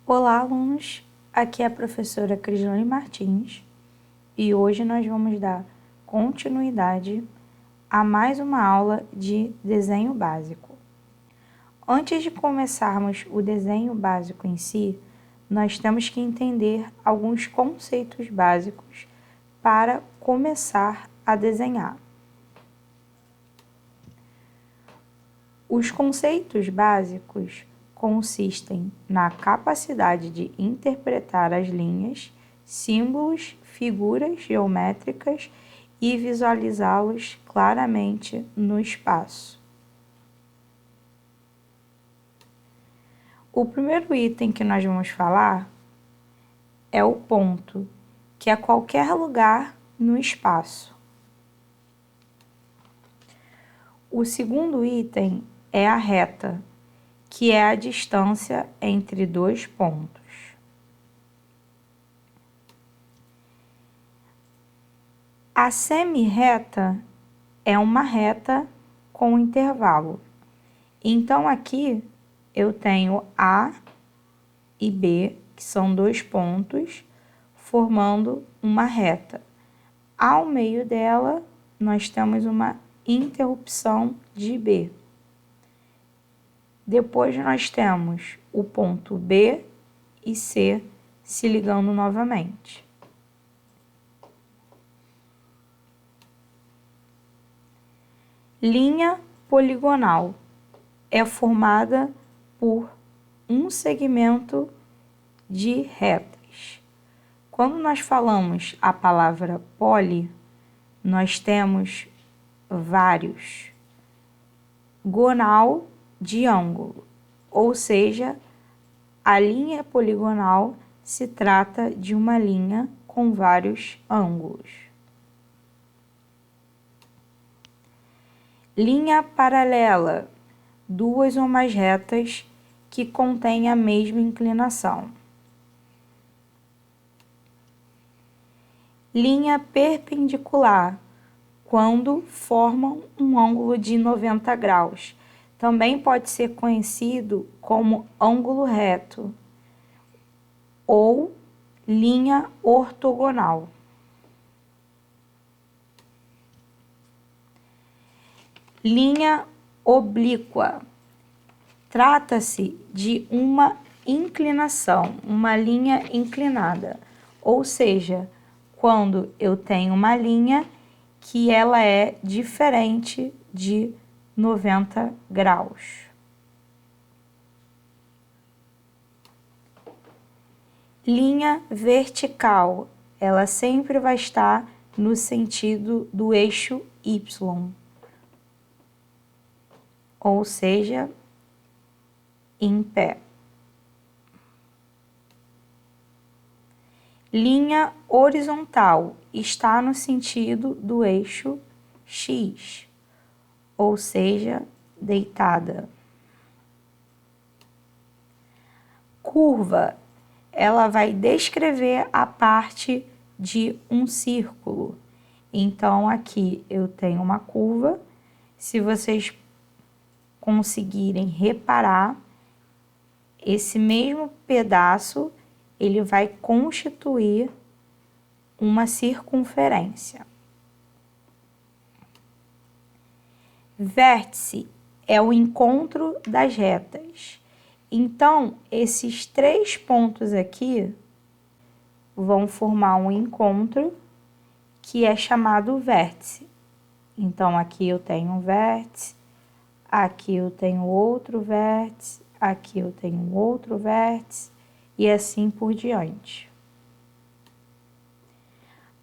Olá, alunos! Aqui é a professora Crislane Martins e hoje nós vamos dar continuidade a mais uma aula de desenho básico. Antes de começarmos o desenho básico em si, nós temos que entender alguns conceitos básicos para começar a desenhar. Os conceitos básicos consistem na capacidade de interpretar as linhas, símbolos, figuras geométricas e visualizá-los claramente no espaço. O primeiro item que nós vamos falar é o ponto, que é qualquer lugar no espaço. O segundo item é a reta, que é a distância entre dois pontos. A semirreta é uma reta com intervalo. Então, aqui eu tenho A e B, que são dois pontos, formando uma reta. Ao meio dela, nós temos uma interrupção de B. Depois nós temos o ponto B e C se ligando novamente. Linha poligonal é formada por um segmento de retas. Quando nós falamos a palavra poli, nós temos vários. Gonal de ângulo, ou seja, a linha poligonal se trata de uma linha com vários ângulos. Linha paralela, duas ou mais retas que contêm a mesma inclinação. Linha perpendicular, quando formam um ângulo de 90 graus. Também pode ser conhecido como ângulo reto ou linha ortogonal. Linha oblíqua. Trata-se de uma inclinação, uma linha inclinada, ou seja, quando eu tenho uma linha que ela é diferente de 90 graus. Linha vertical, ela sempre vai estar no sentido do eixo Y, ou seja, em pé. Linha horizontal está no sentido do eixo X, ou seja, deitada. Curva, ela vai descrever a parte de um círculo. Então, aqui eu tenho uma curva. Se vocês conseguirem reparar, esse mesmo pedaço, ele vai constituir uma circunferência. Vértice é o encontro das retas. Então, esses três pontos aqui vão formar um encontro que é chamado vértice. Então, aqui eu tenho um vértice, aqui eu tenho outro vértice, aqui eu tenho outro vértice e assim por diante.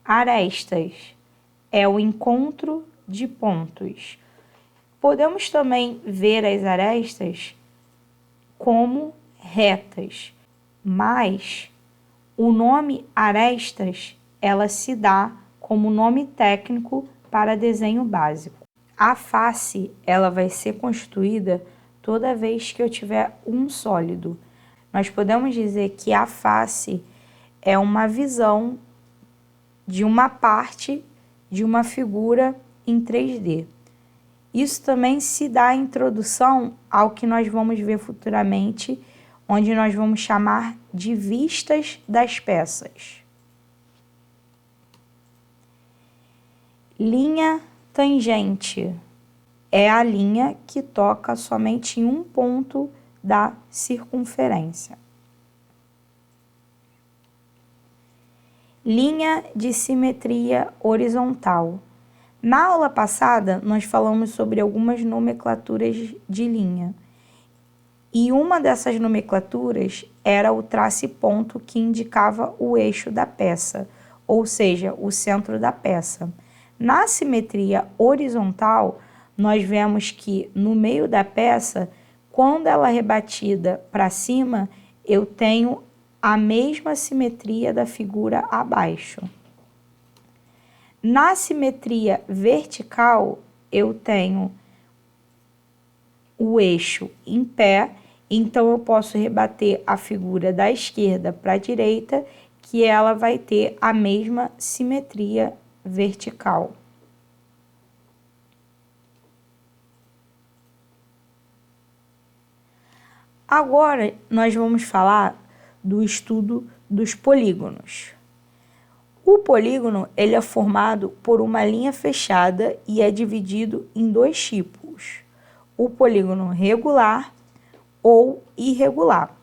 Arestas é o encontro de pontos. Podemos também ver as arestas como retas, mas o nome arestas, ela se dá como nome técnico para desenho básico. A face, ela vai ser constituída toda vez que eu tiver um sólido. Nós podemos dizer que a face é uma visão de uma parte de uma figura em 3D. Isso também se dá a introdução ao que nós vamos ver futuramente, onde nós vamos chamar de vistas das peças. Linha tangente é a linha que toca somente em um ponto da circunferência. Linha de simetria horizontal. Na aula passada, nós falamos sobre algumas nomenclaturas de linha. E uma dessas nomenclaturas era o traço e ponto, que indicava o eixo da peça, ou seja, o centro da peça. Na simetria horizontal, nós vemos que no meio da peça, quando ela é rebatida para cima, eu tenho a mesma simetria da figura abaixo. Na simetria vertical, eu tenho o eixo em pé, então eu posso rebater a figura da esquerda para a direita, que ela vai ter a mesma simetria vertical. Agora, nós vamos falar do estudo dos polígonos. O polígono ele é formado por uma linha fechada e é dividido em dois tipos: o polígono regular ou irregular.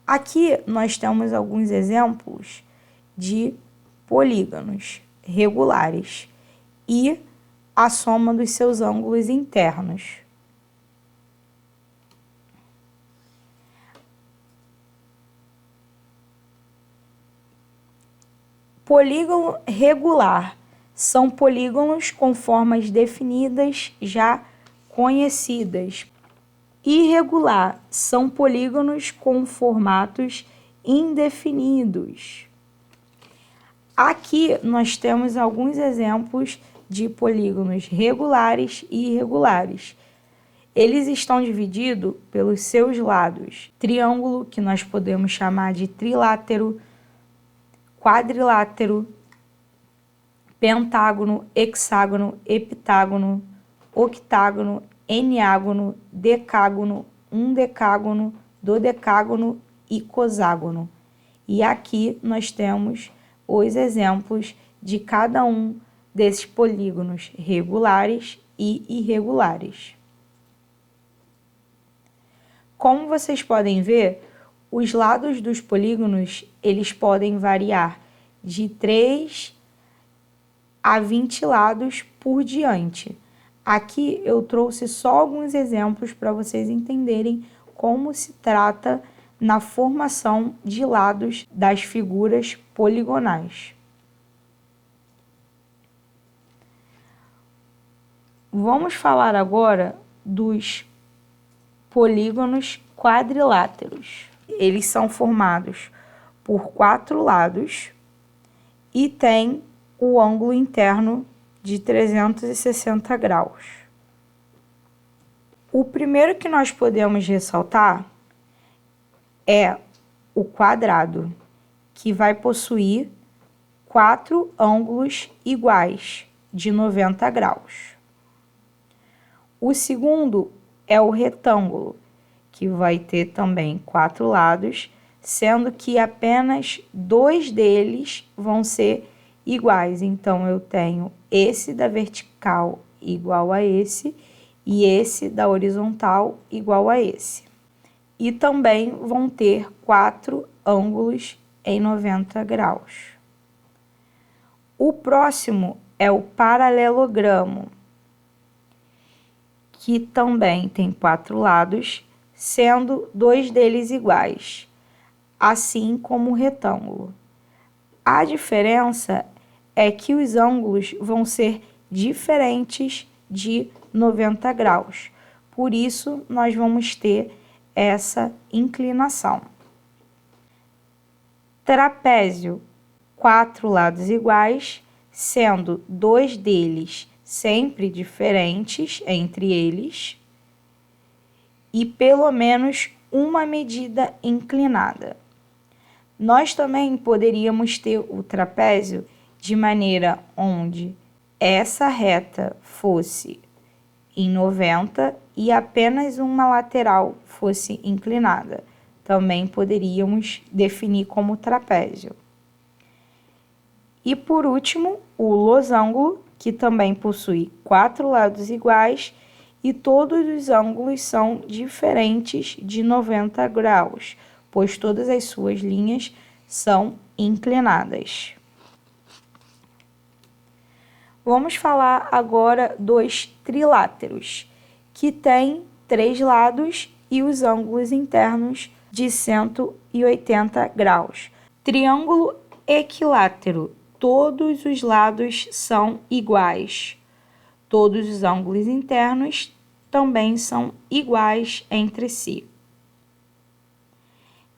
Aqui nós temos alguns exemplos de polígonos regulares e a soma dos seus ângulos internos. Polígono regular são polígonos com formas definidas já conhecidas. Irregular são polígonos com formatos indefinidos. Aqui nós temos alguns exemplos de polígonos regulares e irregulares. Eles estão divididos pelos seus lados. Triângulo, que nós podemos chamar de trilátero, quadrilátero, pentágono, hexágono, heptágono, octágono, eneágono, decágono, undecágono, dodecágono e coságono. E aqui nós temos os exemplos de cada um desses polígonos regulares e irregulares. Como vocês podem ver, os lados dos polígonos eles podem variar de 3 a 20 lados por diante. Aqui eu trouxe só alguns exemplos para vocês entenderem como se trata na formação de lados das figuras poligonais. Vamos falar agora dos polígonos quadriláteros. Eles são formados por 4 lados e têm o ângulo interno de 360 graus. O primeiro que nós podemos ressaltar é o quadrado, que vai possuir 4 ângulos iguais de 90 graus. O segundo é o retângulo, que vai ter também 4 lados, sendo que apenas 2 deles vão ser iguais. Então, eu tenho esse da vertical igual a esse e esse da horizontal igual a esse. E também vão ter 4 ângulos em 90 graus. O próximo é o paralelogramo, que também tem 4 lados, sendo 2 deles iguais, assim como o retângulo. A diferença é que os ângulos vão ser diferentes de 90 graus, por isso nós vamos ter essa inclinação. Trapézio, 4 lados iguais, sendo 2 deles sempre diferentes entre eles, e pelo menos uma medida inclinada. Nós também poderíamos ter o trapézio de maneira onde essa reta fosse em 90 e apenas uma lateral fosse inclinada. também poderíamos definir como trapézio. E por último, o losango, que também possui 4 lados iguais e todos os ângulos são diferentes de 90 graus, pois todas as suas linhas são inclinadas. Vamos falar agora dos triláteros, que têm 3 lados e os ângulos internos de 180 graus. Triângulo equilátero, todos os lados são iguais. Todos os ângulos internos também são iguais entre si.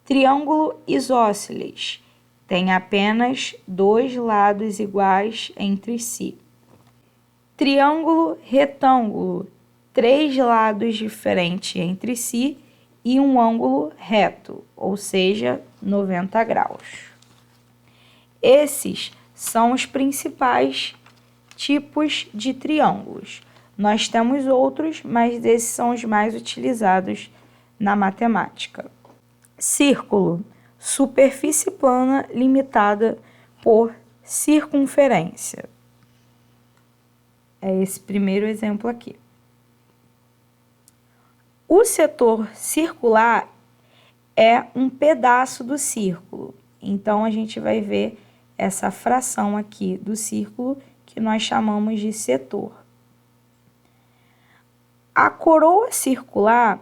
Triângulo isósceles, tem apenas 2 lados iguais entre si. Triângulo retângulo, 3 lados diferentes entre si e um ângulo reto, ou seja, 90 graus. Esses são os principais tipos de triângulos. Nós temos outros, mas esses são os mais utilizados na matemática. Círculo, superfície plana limitada por circunferência. É esse primeiro exemplo aqui. O setor circular é um pedaço do círculo. Então, a gente vai ver essa fração aqui do círculo que nós chamamos de setor. A coroa circular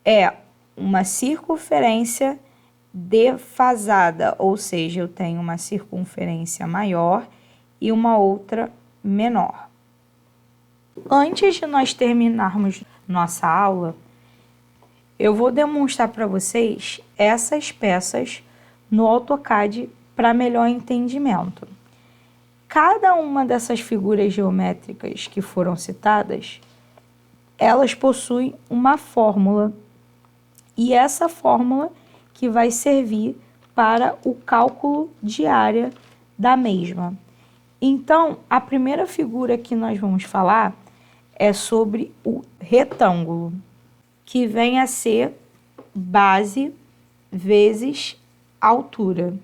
é uma circunferência defasada, ou seja, eu tenho uma circunferência maior e uma outra menor. Antes de nós terminarmos nossa aula, eu vou demonstrar para vocês essas peças no AutoCAD para melhor entendimento. Cada uma dessas figuras geométricas que foram citadas, elas possuem uma fórmula, e essa fórmula que vai servir para o cálculo de área da mesma. Então, a primeira figura que nós vamos falar é sobre o retângulo, que vem a ser base vezes altura.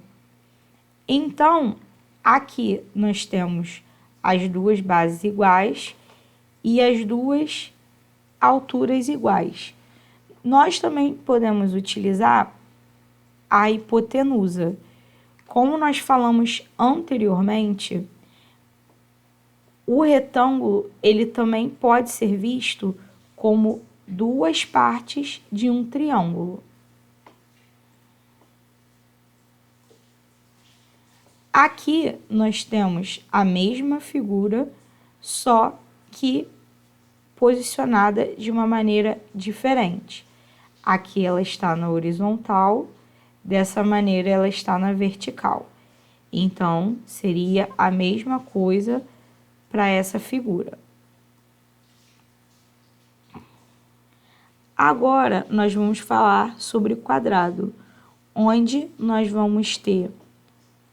Então, aqui nós temos as duas bases iguais e as duas alturas iguais. Nós também podemos utilizar a hipotenusa. Como nós falamos anteriormente, o retângulo ele também pode ser visto como duas partes de um triângulo. Aqui nós temos a mesma figura, só que posicionada de uma maneira diferente. Aqui ela está na horizontal, dessa maneira ela está na vertical. Então, seria a mesma coisa para essa figura. Agora, nós vamos falar sobre o quadrado, onde nós vamos ter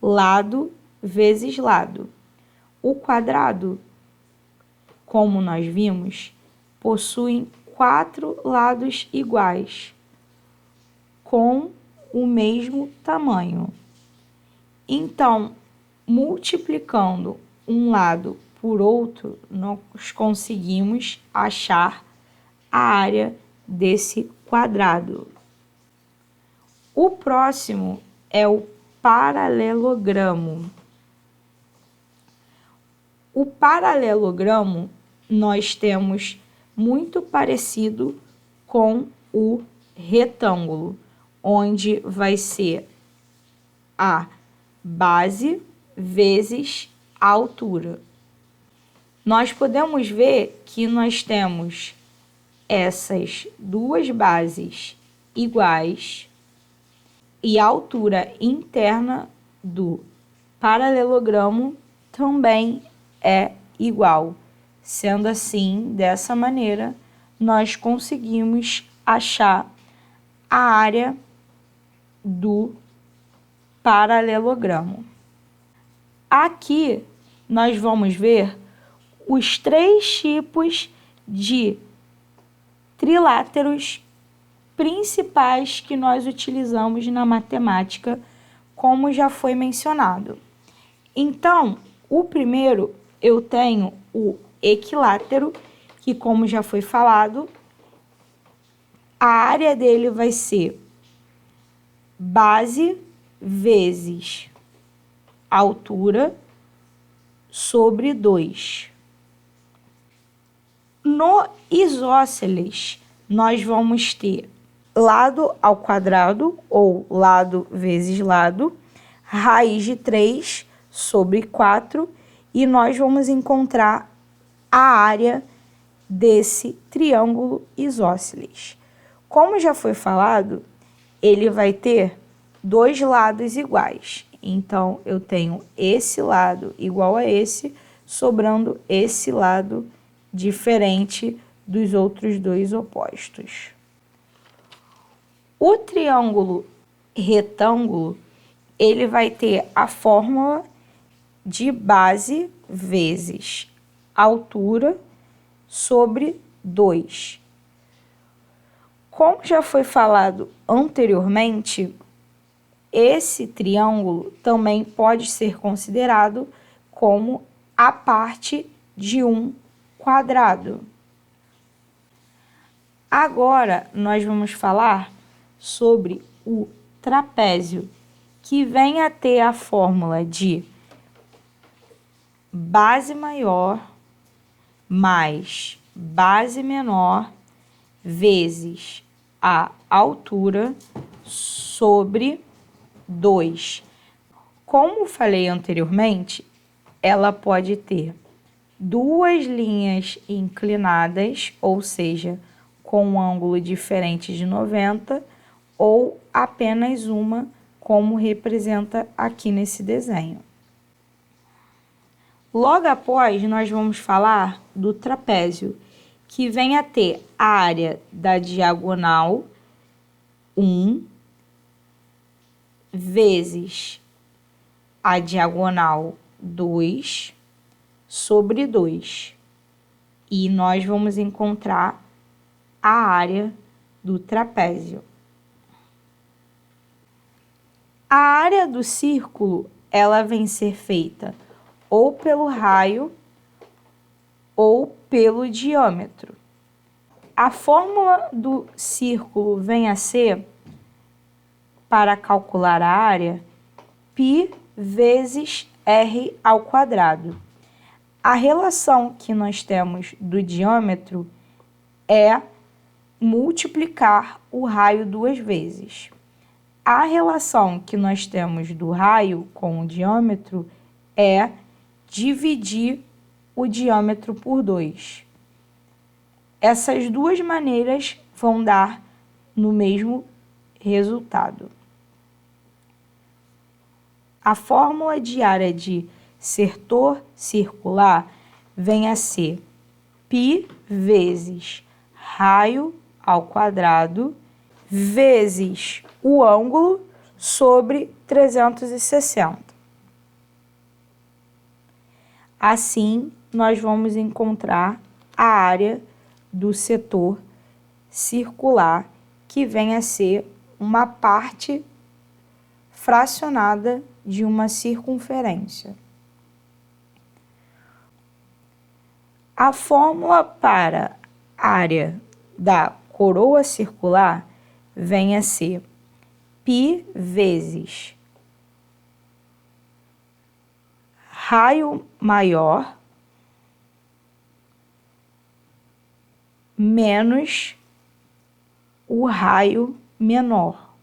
lado vezes lado. O quadrado, como nós vimos, possui 4 lados iguais, com o mesmo tamanho. Então, multiplicando um lado por outro, nós conseguimos achar a área desse quadrado. O próximo é o paralelogramo. O paralelogramo nós temos muito parecido com o retângulo, onde vai ser a base vezes a altura. Nós podemos ver que nós temos essas duas bases iguais e a altura interna do paralelogramo também é igual. Sendo assim, dessa maneira, nós conseguimos achar a área do paralelogramo. Aqui nós vamos ver os 3 tipos de triláteros principais que nós utilizamos na matemática, como já foi mencionado. Então, o primeiro, eu tenho o equilátero, que como já foi falado, a área dele vai ser base vezes altura sobre 2. No isósceles, nós vamos ter lado ao quadrado, ou lado vezes lado, raiz de 3 sobre 4, e nós vamos encontrar a área desse triângulo isósceles. Como já foi falado, ele vai ter dois lados iguais. Então, eu tenho esse lado igual a esse, sobrando esse lado diferente dos outros dois opostos. O triângulo retângulo, ele vai ter a fórmula de base vezes altura sobre 2. Como já foi falado anteriormente, esse triângulo também pode ser considerado como a parte de um quadrado. Agora, nós vamos falar sobre o trapézio, que vem a ter a fórmula de base maior mais base menor vezes a altura sobre 2. Como falei anteriormente, ela pode ter duas linhas inclinadas, ou seja, com um ângulo diferente de 90, ou apenas uma, como representa aqui nesse desenho. Logo após, nós vamos falar do trapézio, que vem a ter a área da diagonal 1 vezes a diagonal 2 sobre 2. E nós vamos encontrar a área do trapézio. A área do círculo, ela vem ser feita ou pelo raio ou pelo diâmetro. A fórmula do círculo vem a ser, para calcular a área, π vezes r ao quadrado. A relação que nós temos do diâmetro é multiplicar o raio 2 vezes. A relação que nós temos do raio com o diâmetro é dividir o diâmetro por 2. Essas duas maneiras vão dar no mesmo resultado. A fórmula de área de setor circular vem a ser π vezes raio ao quadrado vezes o ângulo sobre 360. Assim, nós vamos encontrar a área do setor circular, que vem a ser uma parte fracionada de uma circunferência. A fórmula para a área da coroa circular vem a ser π vezes raio maior menos o raio menor,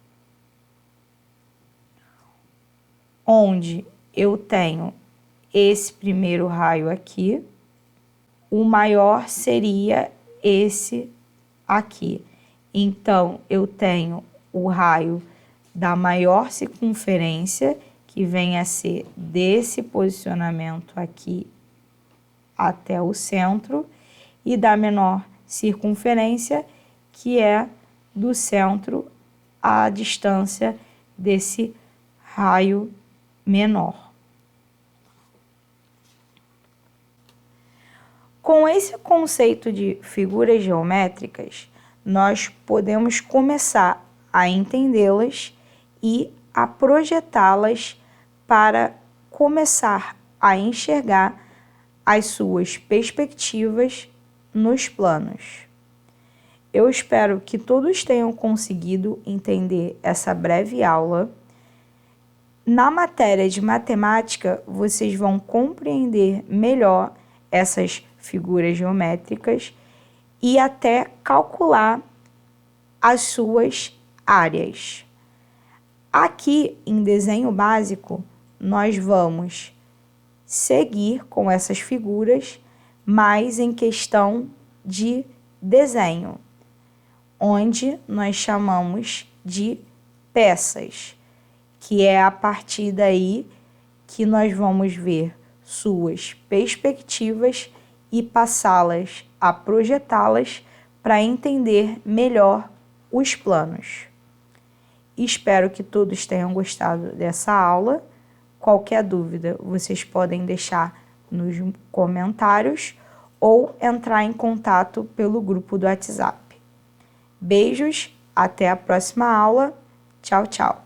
onde eu tenho esse primeiro raio aqui, o maior seria esse aqui. Então, eu tenho o raio da maior circunferência, que vem a ser desse posicionamento aqui até o centro, e da menor circunferência, que é do centro à distância desse raio menor. Com esse conceito de figuras geométricas, nós podemos começar a entendê-las e a projetá-las para começar a enxergar as suas perspectivas nos planos. Eu espero que todos tenham conseguido entender essa breve aula. Na matéria de matemática, vocês vão compreender melhor essas figuras geométricas e até calcular as suas áreas. Aqui em desenho básico, nós vamos seguir com essas figuras, mas em questão de desenho, onde nós chamamos de peças, que é a partir daí que nós vamos ver suas perspectivas e passá-las a projetá-las para entender melhor os planos. Espero que todos tenham gostado dessa aula. Qualquer dúvida, vocês podem deixar nos comentários ou entrar em contato pelo grupo do WhatsApp. Beijos, até a próxima aula. Tchau, tchau.